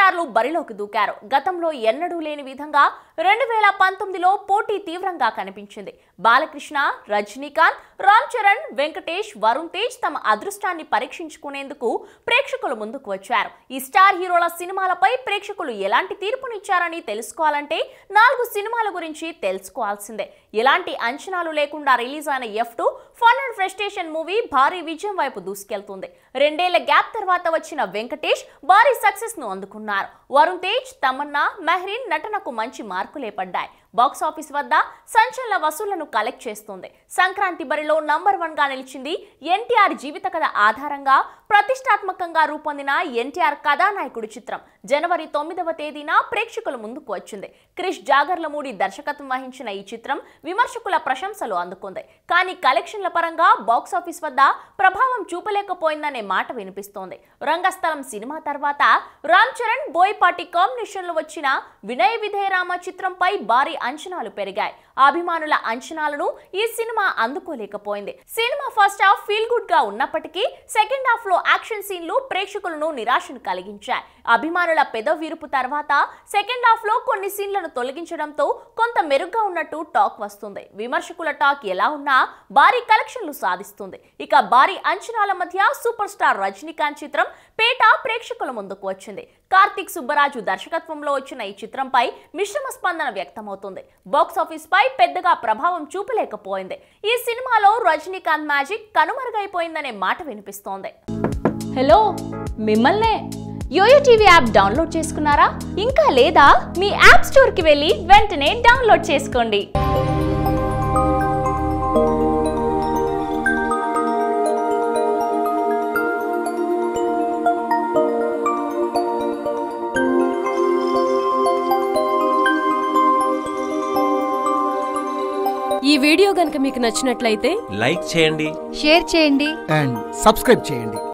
స్టార్లు బరిలోకి దూకారు. గతంలో ఎన్నడూ లేని విధంగా 2019లో పోటీ తీవ్రంగా కనిపించింది. బాలకృష్ణ, రజనీకాంత్, రామ్ చరణ్, వెంకటేష్, వరుణ్ తేజ్ తమ అదృష్టాన్ని పరీక్షించుకునేందుకు ప్రేక్షకుల ముందుకు వచ్చారు. ఈ స్టార్ హీరోల సినిమాలపై ప్రేక్షకులు ఎలాంటి తీర్పునిచ్చారని తెలుసుకోవాలంటే 4 సినిమాల గురించి తెలుసుకోవాల్సిందే. ఎలాంటి అంచనాలు లేకుండా రిలీజ్ అయిన F2 fun and frustration movie భారీ విజయం వైపు దూసుకెళ్తుంది. 2 ఏళ్ల గ్యాప్ తర్వాత వచ్చిన వెంకటేష్ భారీ సక్సెస్ ను అందుకున్నారు. వరుణ్ తేజ్, తమన్నా, మెహ్రీన్ నటనకు మంచి మార్కులే పడ్డాయి. బాక్స్ ఆఫీస్ వద్ద సంచలన వసూళ్లను కలెక్ట్ చేస్తుంది. సంక్రాంతి బరిలో నంబర్ 1 గా నిలిచింది. ఎన్టీఆర్ జీవిత కథ ఆధారంగా ప్రతిష్టాత్మకంగా రూపొందిన ఎన్టీఆర్ కథానాయకుడు చిత్రం జనవరి 9వ తేదీన ప్రేక్షకుల ముందుకు వచ్చింది. క్రిష్ జాగర్లమూడి దర్శకత్వం వహించిన ఈ చిత్రం విమర్శకుల ప్రశంసలు అందుకుంది. కానీ కలెక్షన్ల పరంగా బాక్స్ ఆఫీస్ వద్ద ప్రభావం చూపలేకపోయిందనే మాట వినిపిస్తోంది. రంగస్థలం సినిమా తర్వాత రామ్ చరణ్, బోయపాటి కాంబినేషన్ లో వచ్చిన వినయ విధేయరామ చిత్రంపై భారీ అంచనాలు పెరిగాయి. అభిమానుల అంచనాలను ఈ సినిమా అందుకోలేకపోయింది. Cinema first half feel good గా ఉన్నప్పటికీ సెకండ్ హాఫ్ లో యాక్షన్ సీన్లు ప్రేక్షకులను నిరాశను కలిగించాయి. అభిమానుల పెదవిరుపు తర్వాత సెకండ్ హాఫ్ లో కొన్ని సీన్లను తొలగించడంతో కొంత మెరుగ్గా ఉన్నట్టు టాక్ వస్తుంది. విమర్శకుల టాక్ ఎలా ఉన్నా భారీ కలెక్షన్లు సాధిస్తుంది. ఇక భారీ అంచనాల మధ్య సూపర్ స్టార్ రజనీకాంత్ చిత్రం పేట ప్రేక్షకుల ముందుకు వచ్చింది. కార్తిక్ సుబ్బరాజు దర్శకత్వంలో వచ్చిన ఈ చిత్రంపై మిశ్రమ స్పందన వ్యక్తమవుతుంది. బాక్స్ ఆఫీస్ పై పెద్దగా ప్రభావం చూపలేకపోయింది. ఈ సినిమాలో రజనీకాంత్ మ్యాజిక్ కనుమరుగైపోయిందనే మాట వినిపిస్తోంది. హలో, మిమ్మల్నే. యోయో టీవీ యాప్ డౌన్లోడ్ చేసుకున్నారా? ఇంకా లేదా? మీ యాప్ స్టోర్ కి వెళ్ళి వెంటనే డౌన్లోడ్ చేసుకోండి. ఈ వీడియో గనుక మీకు నచ్చినట్లయితే లైక్ చేయండి, షేర్ చేయండి అండ్ సబ్స్క్రైబ్ చేయండి.